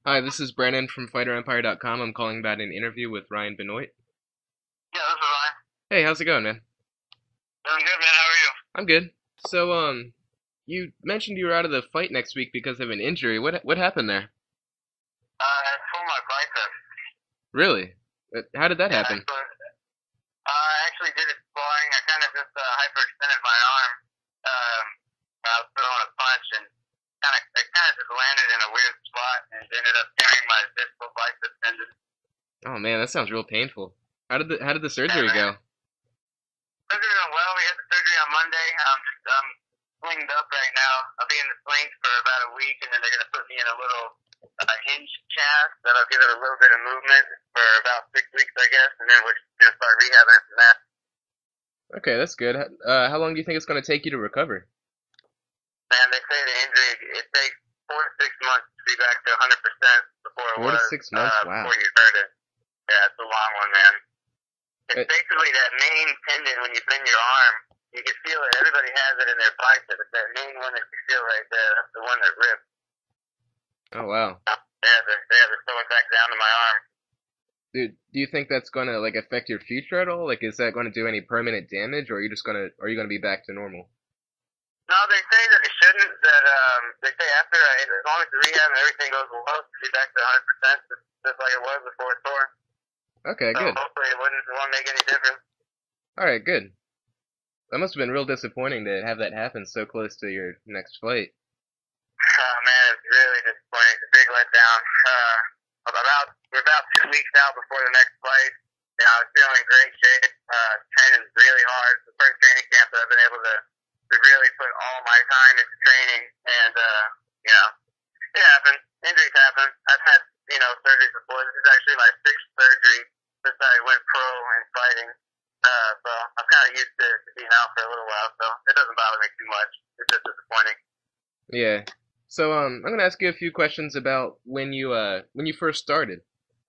Hi, this is Brandon from FighterEmpire.com. I'm calling about an interview with Ryan Benoit. Yeah, this is Ryan. Hey, how's it going, man? Doing good, man. How are you? I'm good. You mentioned you were out of the fight next week because of an injury. What happened there? I pulled my bicep. Really? How did that Yeah, happen? I actually did it sparring. I kind of just hyperextended my arm. Um, I was throwing a punch and it kind of just landed in a weird spot and ended up tearing my distal bicep tendon. Oh man, that sounds real painful. How did the Yeah, surgery man. go? Surgery went well. We had the surgery on Monday. I'm slinged up right now. I'll be in the slings for about a week, and then they're gonna put me in a little hinge cast that'll give it a little bit of movement for about 6 weeks, I guess, and then we're gonna start rehabbing from that. Okay, that's good. How long do you think it's going to take you to recover? Man, they say the injury it takes 4 to 6 months to be back to 100% before it Four to was 6 months? Wow. before you hurt it. Yeah, it's a long one, man. It's Uh, basically that main tendon when you bend your arm. You can feel it. Everybody has it in their bicep. It's that main one that you feel right there. That's the one that rips. oh wow. They have it sewing back down to my arm. Do you think that's going to affect your future at all? Like, is that going to do any permanent damage, or are you going to be back to normal? No, they say that it shouldn't. That they say after as long as the rehab and everything goes well, to be back to 100%, just like it was before it tore. Okay, So good. hopefully it won't make any difference. All right, good. That must have been real disappointing to have that happen so close to your next fight. Oh man, it's really disappointing. It's a big letdown. We're about 2 weeks out before the next fight. You know, I was feeling in great shape. Training really hard. It's the first training camp that I've been able to really put all my time into training. And you know, it happens. Injuries happen. I've had surgeries before. This is actually my sixth surgery since I went pro in fighting. So I'm kind of used to being out for a little while. So it doesn't bother me too much. It's just disappointing. Yeah. I'm gonna ask you a few questions about when you first started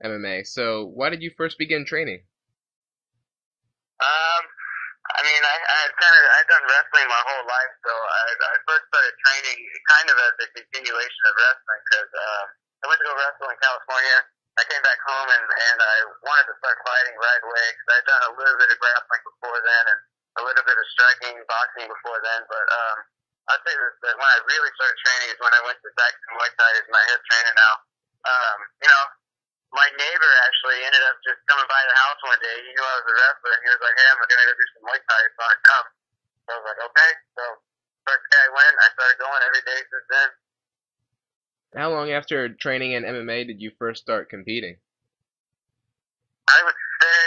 MMA. So why did you first begin training? Um, I mean, I'd done wrestling my whole life, so I first started training kind of as a continuation of wrestling because I went to go wrestle in California. I came back home and I wanted to start fighting right away because I'd done a little bit of grappling before then and a little bit of striking, boxing before then. But I'd say that when I really started training is when I went to Saxon Muay Thai as my head trainer now. You know, my neighbor actually ended up just coming by the house one day. He knew I was a wrestler, and he was like, "Hey, I'm gonna go do some Muay Thai, so I come." So I was like, "Okay." So first day I went, I started going every day since then. How long after training in MMA did you first start competing? I would say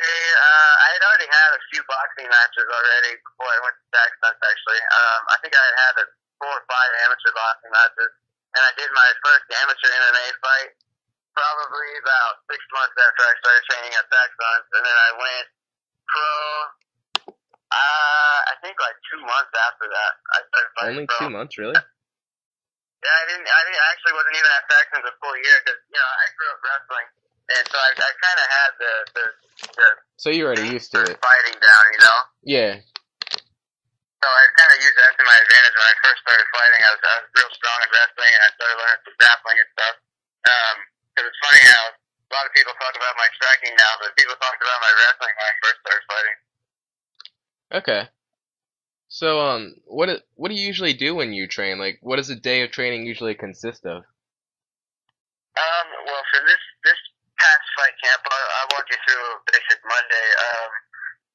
I had already had a few boxing matches already before I went to Saxon. Actually, I think I had 4 or 5 amateur boxing matches, and I did my first amateur MMA fight probably about 6 months after I started training at Saxon, and then I went pro. I think like 2 months after that, I started fighting Only pro. 2 months, really? Yeah, I actually wasn't even at Saxon's a full year because I grew up wrestling, and so I kind of had the So you're already base used for to it. fighting down, you know. Yeah. So I kind of used that to my advantage when I first started fighting. I was real strong in wrestling, and I started learning some grappling and stuff. Because it's funny how a lot of people talk about my striking now, but people talked about my wrestling when I first started fighting. Okay. What do you usually do when you train? Like, what does a day of training usually consist of? Well, for this past fight camp, I'll walk you through a basic Monday.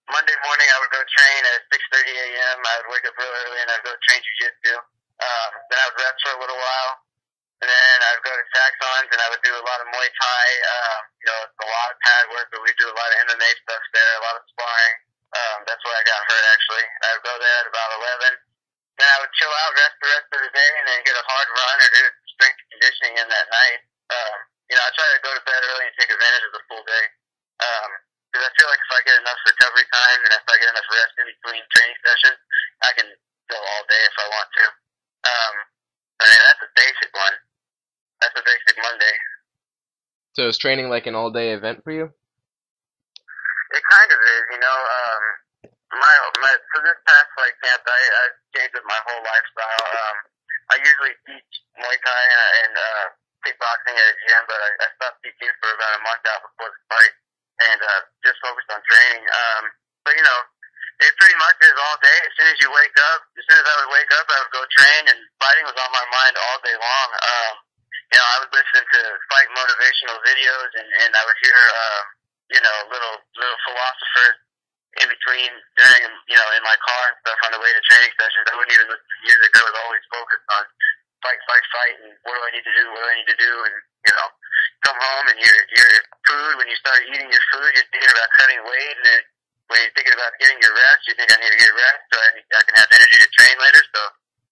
Monday morning, I would go train at 6:30 a.m. I would wake up real early and I'd go train jiu-jitsu. Then I would rest for a little while, and then I would go to Saxons and I would do a lot of Muay Thai. It's a lot of pad work, but we do a lot of MMA stuff there, a lot of sparring. That's where I got hurt actually. I would go there at about 11. Then I would chill out, rest the rest of the day, and then get a hard run or do strength conditioning in that night. I try to go to bed early and take advantage of the full day. Because I feel like if I get enough recovery time and if I get enough rest in between training sessions, I can go all day if I want to. Um, I mean, that's a basic one. That's a basic Monday. So is training like an all-day event for you? It kind of is, you know. My for this past fight camp, I changed up my whole lifestyle. I usually teach Muay Thai and kickboxing at a gym, but I stopped teaching for about a month out before the fight, and just focused on training. But you know, it pretty much is all day. As soon as you wake up, as soon as I would wake up, I would go train, and fighting was on my mind all day long. You know, I would listen to fight motivational videos, and I would hear, you know, little philosophers in between during, you know, in my car and stuff on the way to training sessions. I wouldn't even listen to music. I was always focused on fight, fight, fight, and what do I need to do? What do I need to do? And you know, come home and your food. When you start eating your food, you're thinking about cutting weight, and then when you're thinking about getting your rest, you think I need to get rest so I can have energy to train later. So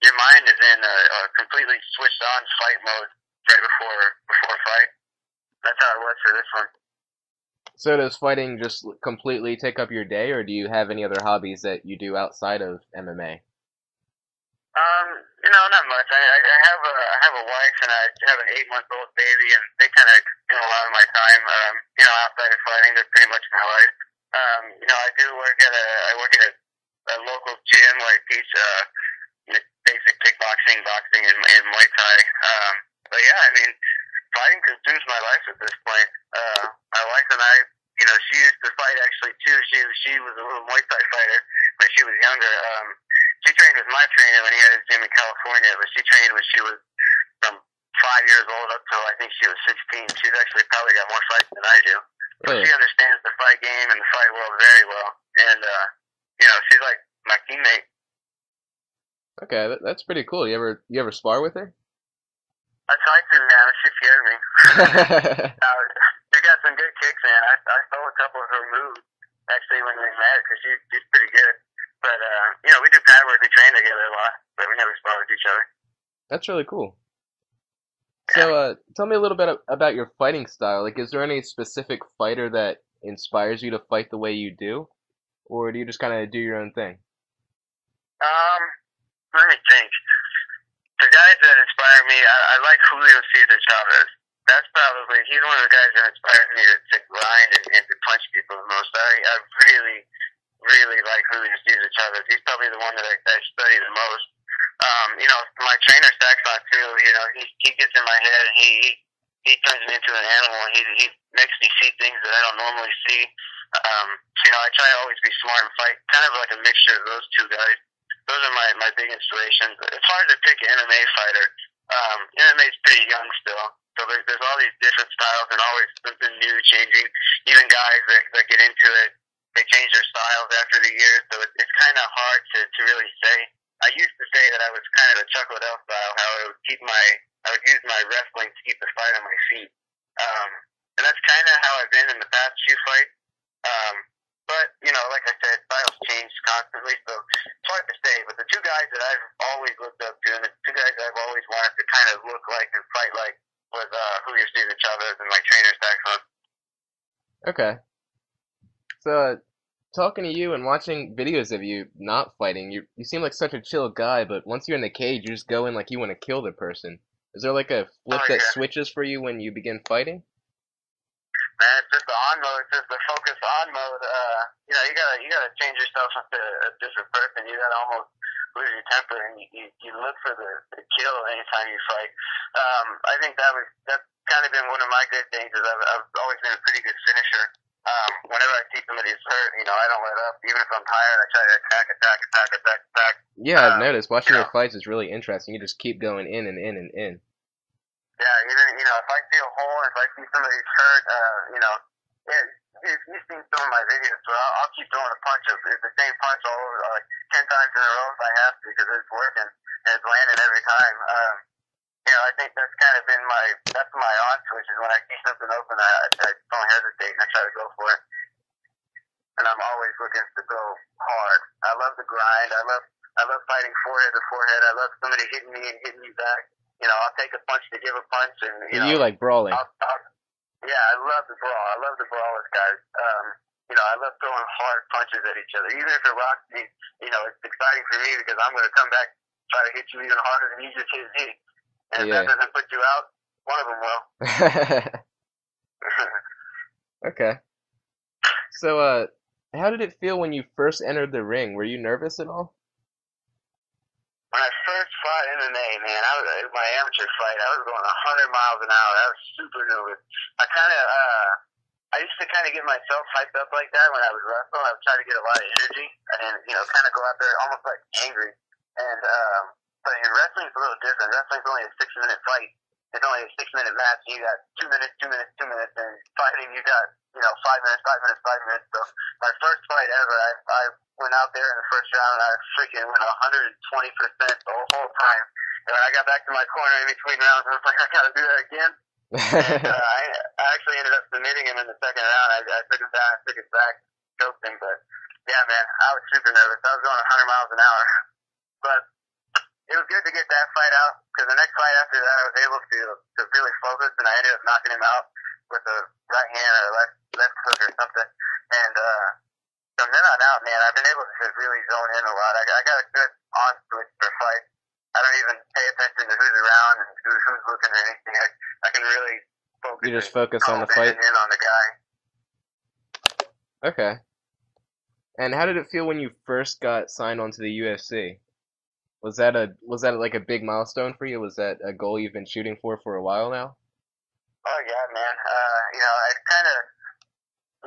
your mind is in a completely switched on fight mode right before fight. That's how it was for this one. So does fighting just completely take up your day, or do you have any other hobbies that you do outside of MMA? You know, not much. I have a wife and I have an 8-month-old baby, and they kind of consume a lot of my time. You know, outside of fighting, they're pretty much my life. You know, I work at a local gym where I teach basic kickboxing, boxing, and Muay Thai. But yeah, I mean, fighting consumes my life at this point. My wife and I, you know, she used to fight actually too. She was a little Muay Thai fighter when she was younger. She trained with my trainer when he had his gym in California, but she trained when she was from 5 years old up till I think she was 16. She's actually probably got more fights than I do. But Really? she understands the fight game and the fight world very well. And, you know, she's like my teammate. Okay, that's pretty cool. You ever spar with her? I tried to, man. She scared me. She got some good kicks in. I stole a couple of her moves, actually, when we met, because she's pretty good. But, you know, we do pad work. We train together a lot, but we never spar with each other. That's really cool. Yeah. So, tell me a little bit about your fighting style. Like, is there any specific fighter that inspires you to fight the way you do, or do you just kind of do your own thing? Um, Let me think. The guys that inspire me, I like Julio Cesar Chavez. That's probably, he's one of the guys that inspires me to grind and to punch people the most. I really, really like Julio Cesar Chavez. He's probably the one that I study the most. You know, my trainer Saxon too, you know, he gets in my head and he turns me into an animal. He makes me see things that I don't normally see. You know, I try to always be smart and fight, kind of like a mixture of those two guys. Those are my big inspirations. It's hard to pick an MMA fighter. MMA is pretty young still, so there's all these different styles and always something new changing. Even guys that get into it, they change their styles after the years, so it's kind of hard to really say. I used to say that I was kind of a Chuck Liddell style, how I would use my wrestling to keep the fight on my feet. And that's kind of how I've been in the past few fights. But, you know, like I said, styles change constantly, so it's hard to say. But the two guys that I've always looked up to, and the two guys I've always wanted to kind of look like and fight like, was Julio Cesar Chavez and my trainer, Saxon. Okay. So, talking to you and watching videos of you not fighting, you seem like such a chill guy, but once you're in the cage, you just go in like you want to kill the person. Is there like a flip Oh, that yeah. switches for you when you begin fighting? Man, it's just the on mode, it's just the focus on mode. You know, you gotta change yourself into a different person. You gotta almost lose your temper, and you look for the kill anytime you fight. I think that's kind of been one of my good things is I've always been a pretty good finisher. Whenever I see somebody's hurt, you know, I don't let up. Even if I'm tired, I try to attack. Yeah, I've noticed watching You your know, fights is really interesting. You just keep going in and in and in. yeah, even, you know, if I see a hole, if I see somebody's hurt, you know, yeah, you've seen some of my videos, so I'll keep throwing a punch. It's the same punch all over, like 10 times in a row if I have to, because it's working and it's landing every time. You know, I think that's kind of been that's my on switch is when I see something open, I don't hesitate and I try to go for it. And I'm always looking to go hard. I love the grind. I love fighting forehead to forehead. I love somebody hitting me and hitting me back. You know, I'll take a punch to give a punch, and So you like brawling. yeah, I love the brawl. I love the brawlers, guys. You know, I love throwing hard punches at each other, even if it rocks me. You know, it's exciting for me because I'm going to come back, try to hit you even harder than you just hit me. And if that Yeah. doesn't put you out, one of them will. Okay. So, how did it feel when you first entered the ring? Were you nervous at all? When I first fought MMA, man. It was my amateur fight. I was going 100 miles an hour. I was super nervous. I used to kind of get myself hyped up like that when I would wrestle. I would try to get a lot of energy and, kind of go out there almost like angry. And, but in wrestling, it's a little different. Wrestling's only a 6-minute fight. It's only a 6-minute match. You got 2 minutes, 2 minutes, 2 minutes. And fighting, you got, 5 minutes, 5 minutes, 5 minutes. So my first fight ever, I went out there in the first round and I freaking went 120% the whole time. And when I got back to my corner in between rounds, I was like, I got to do that again. And I actually ended up submitting him in the second round. I took him down, I took his back, choked him. But yeah, man, I was super nervous. I was going 100 miles an hour. But it was good to get that fight out because the next fight after that, I was able to really focus, and I ended up knocking him out with a right hand or left hook or something. And from then on out, man, I've been able to just really zone in a lot. I got a good on switch for fight. I don't even pay attention to who's around and who's looking or anything. I can really focus. You just focus on the fight? In on the guy. Okay. And how did it feel when you first got signed onto the UFC? Was that like a big milestone for you? Was that a goal you've been shooting for a while now? Oh yeah, man. I kind of,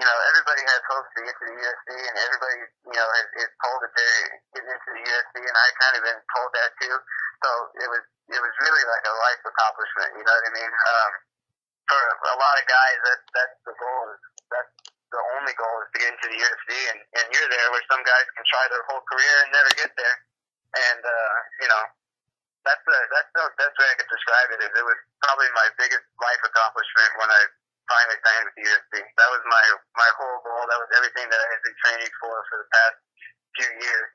everybody has hopes to get to the UFC, and everybody, is told that they're getting into the UFC, and I kind of been told that too. So it was really like a life accomplishment. You know what I mean? For a lot of guys, that's the goal. That's the only goal is to get into the UFC, and you're there where some guys can try their whole career and never get there. And that's the best way I could describe it. It was probably my biggest life accomplishment when I finally signed with the UFC. That was my whole goal. That was everything that I had been training for the past few years.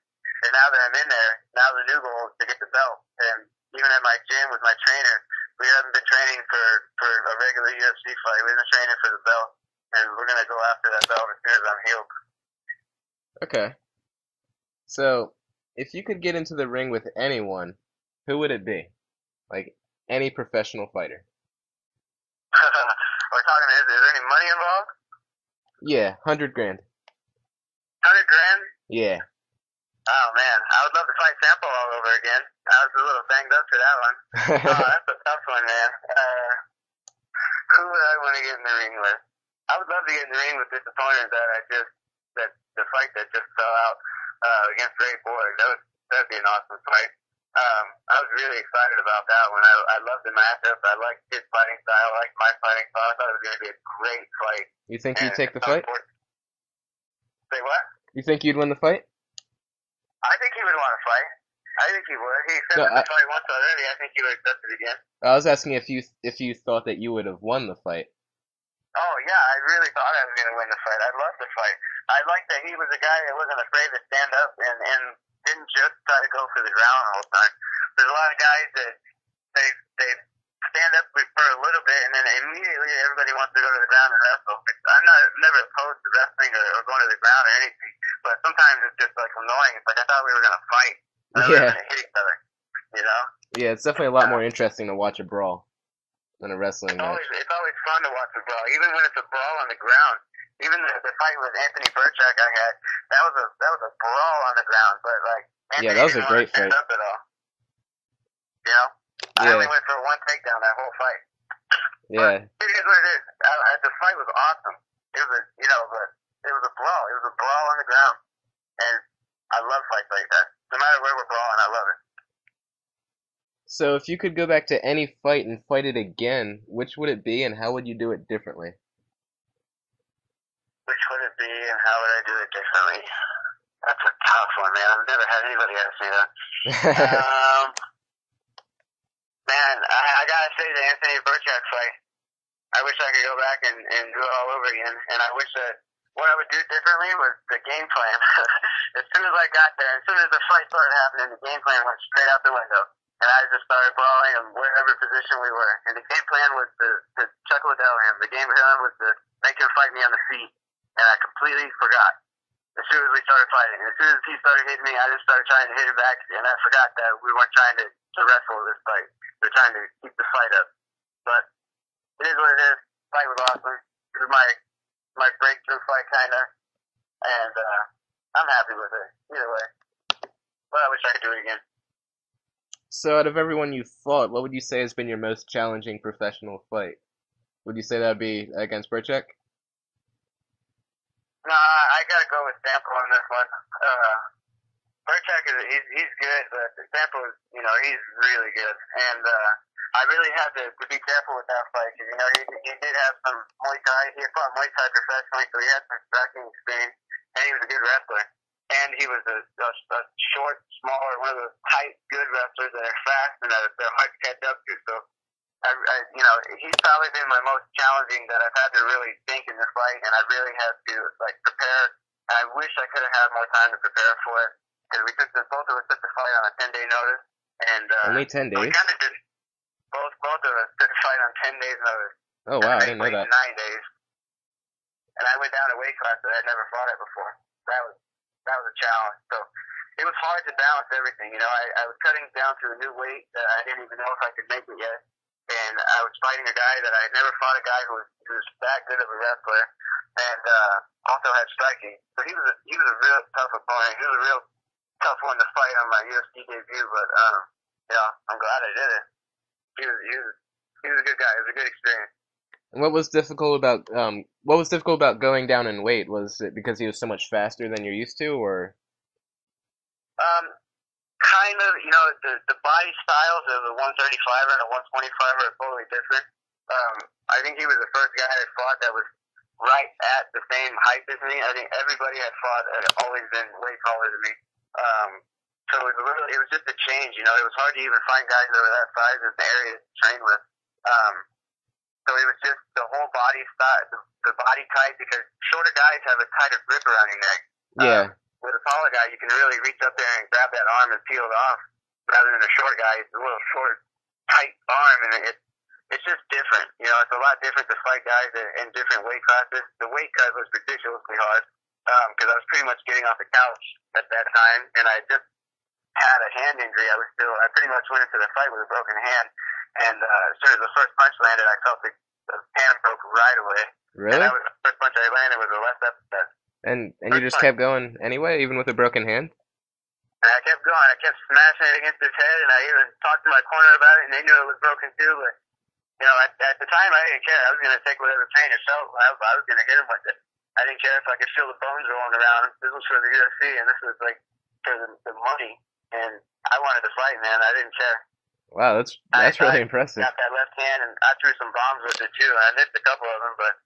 And now that I'm in there, now the new goal is to get the belt. And even at my gym with my trainer, we haven't been training for a regular UFC fight. We've been training for the belt, and we're gonna go after that belt as soon as I'm healed. Okay. So, if you could get into the ring with anyone, who would it be? Like, any professional fighter. We're talking, is there any money involved? Yeah, 100 grand. 100 grand? Yeah. Oh man, I would love to fight Sampo all over again. I was a little banged up for that one. Oh, that's a tough one, man. Who would I want to get in the ring with? I would love to get in the ring with this opponent that the fight that just fell out against Ray Borg. That'd be an awesome fight. I was really excited about that one. I loved the matchup. I liked his fighting style. I liked my fighting style. I thought it was going to be a great fight. You think you'd take the fight? Say what? You think you'd win the fight? I think he would want to fight. I think he would. He accepted the fight once already. I think he would accept it again. I was asking if you thought that you would have won the fight. Oh yeah, I really thought I was going to win the fight. I loved the fight. I liked that he was a guy that wasn't afraid to stand up and didn't just try to go for the ground the whole time. There's a lot of guys that they stand up for a little bit and then immediately everybody wants to go to the ground and wrestle. I'm never opposed to wrestling or going to the ground or anything, but sometimes it's just like annoying. It's like I thought we were going to fight. We were going to hit each other, you know? Yeah, it's definitely a lot more interesting to watch a brawl than a wrestling match. It's always fun to watch a brawl, even when it's a brawl on the ground. Even the fight with Anthony Burchak I had, that was a brawl on the ground, but like Anthony that was a great fight. Up at all. You know, I only went for one takedown that whole fight. Yeah. But it is what it is. The fight was awesome. It was but it was a brawl. It was a brawl on the ground, and I love fights like that. No matter where we're brawling, I love it. So if you could go back to any fight and fight it again, which would it be and how would you do it differently? Which would it be and how would I do it differently? That's a tough one, man. I've never had anybody ask me that. Man, I gotta say the Anthony Burchak fight. I wish I could go back and do it all over again. And I wish that what I would do differently was the game plan. As soon as I got there, as soon as the fight started happening, the game plan went straight out the window. And I just started brawling in wherever position we were. And the game plan was to Chuck Liddell him. The game plan was to make him fight me on the feet. And I completely forgot as soon as we started fighting. As soon as he started hitting me, I just started trying to hit him back. And I forgot that we weren't trying to wrestle this fight. We were trying to keep the fight up. But it is what it is. The fight was awesome. It was my breakthrough fight, kind of. And I'm happy with it. Either way. But I wish I could do it again. So out of everyone you fought, what would you say has been your most challenging professional fight? Would you say that would be against Burchak? No, I gotta go with Sample on this one. Burchak he's good, but Sample is he's really good, and I really had to be careful with that fight because he did have some Muay Thai. He had fought Muay Thai professionally, so he had some striking experience, and he was a good wrestler. And he was a short, smaller, one of those tight, good wrestlers that are fast and that they're hard to catch up to. So he's probably been my most challenging that I've had to really think in this fight, and I really had to prepare. And I wish I could have had more time to prepare for it because both of us took the fight on a 10-day notice, and Only 10 we days? kind of did both of us took the fight on 10 days notice, Oh and wow, the I main didn't know fight that. 9 days. And I went down a weight class that I'd never fought at before. That was a challenge. So it was hard to balance everything. I was cutting down to a new weight that I didn't even know if I could make it yet. And I was fighting a guy that I had never fought, a guy who was that good of a wrestler, and also had striking. So he was a real tough opponent. He was a real tough one to fight on my UFC debut. But yeah, I'm glad I did it. He was a good guy. It was a good experience. And what was difficult about going down in weight? Was it because he was so much faster than you're used to, or? Um, Kind of, the body styles of the 135er and a 125er are totally different. I think he was the first guy I fought that was right at the same height as me. I think everybody I fought had always been way taller than me. So it was just a change. It was hard to even find guys that were that size in the area to train with. So it was just the whole body style, the body type, because shorter guys have a tighter grip around your neck. Yeah. With a taller guy, you can really reach up there and grab that arm and peel it off, rather than a short guy, it's a little short, tight arm, and it's just different. It's a lot different to fight guys in different weight classes. The weight cut was ridiculously hard because I was pretty much getting off the couch at that time, and I just had a hand injury. I pretty much went into the fight with a broken hand, and as soon as the first punch landed, I felt the hand broke right away. And Really? that was the first punch I landed was the left uppercut. And you First just punch. kept going anyway, even with a broken hand? And I kept going. I kept smashing it against his head, and I even talked to my corner about it, and they knew it was broken too. But at the time, I didn't care. I was going to take whatever pain it felt. I was going to hit him with it. I didn't care if I could feel the bones rolling around. This was for the UFC, and this was for the money. And I wanted to fight, man. I didn't care. Wow, that's I really impressive. got that left hand, and I threw some bombs with it too. And I missed a couple of them, but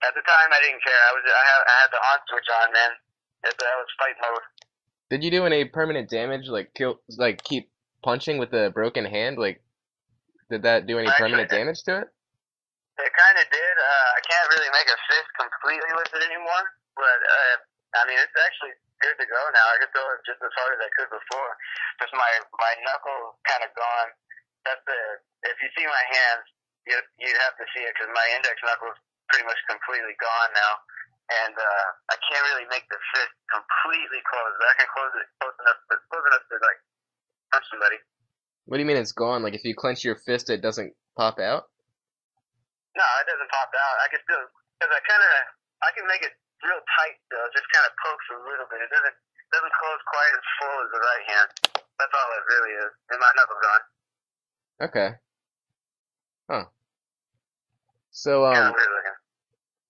at the time, I didn't care. I had the on switch on, man. That was fight mode. Did you do any permanent damage, keep punching with a broken hand? Did that do any permanent Actually, damage to it? it kind of did. I can't really make a fist completely with it anymore, but it's actually good to go now. I could throw it just as hard as I could before. Just my knuckles kind of gone. If you see my hands, you'd have to see it because my index knuckles pretty much completely gone now, and I can't really make the fist completely closed. But I can close it close enough to punch somebody. What do you mean it's gone? Like if you clench your fist, it doesn't pop out? No, it doesn't pop out. I can still, because I can make it real tight still. It just kind of pokes a little bit. It doesn't close quite as full as the right hand. That's all it really is. And my knuckles gone. Okay. Huh. So Kind of weird looking.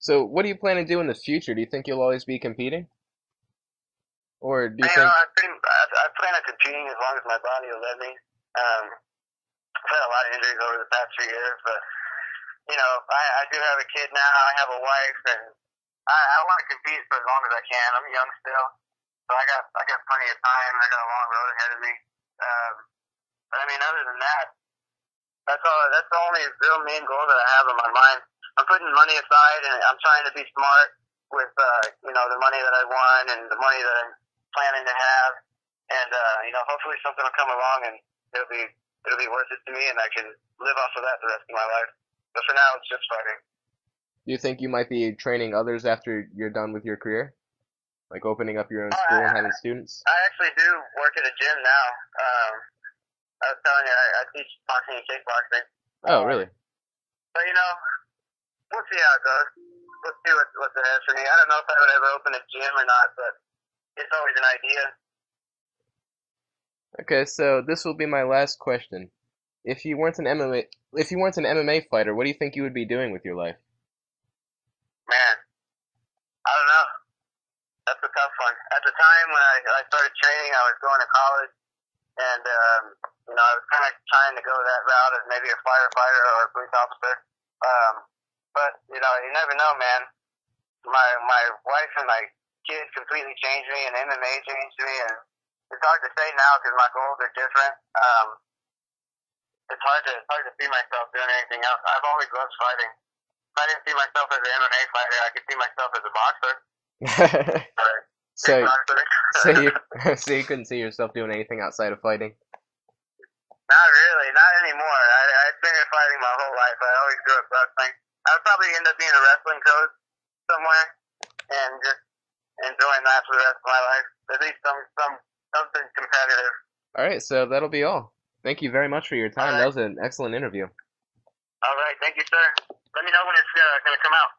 so what do you plan to do in the future? Do you think you'll always be competing? Or do you think I plan on competing as long as my body will let me. I've had a lot of injuries over the past 3 years, but I do have a kid now. I have a wife, and I want to compete for as long as I can. I'm young still, so I got plenty of time. I got a long road ahead of me. But other than that, that's all. That's the only real main goal that I have in my mind. I'm putting money aside, and I'm trying to be smart with the money that I won and the money that I'm planning to have, and hopefully something will come along and it'll be worth it to me, and I can live off of that the rest of my life. But for now, it's just fighting. do you think you might be training others after you're done with your career? Like opening up your own Oh, school and having students? I actually do work at a gym now. I was telling you, I teach boxing and kickboxing. Oh, really? But we'll see how it goes. We'll see what's ahead for me. I don't know if I would ever open a gym or not, but it's always an idea. Okay, so this will be my last question. If you weren't an MMA, if you weren't an MMA fighter, what do you think you would be doing with your life? Man, I don't know. That's a tough one. At the time when I started training, I was going to college, and I was kind of trying to go that route as maybe a firefighter or a police officer. Um, but you never know, man. My wife and my kids completely changed me, and MMA changed me, and it's hard to say now because my goals are different. It's hard to see myself doing anything else. I've always loved fighting. If I didn't see myself as an MMA fighter, I could see myself as a boxer. But So, kickboxer. so you, so you couldn't see yourself doing anything outside of fighting? Not really, not anymore. I've been in fighting my whole life. I always grew up wrestling. I would probably end up being a wrestling coach somewhere and just enjoying that for the rest of my life. At least something competitive. All right, so that'll be all. Thank you very much for your All time. That right. was an excellent interview. All right. Thank you, sir. Let me know when it's going to come out.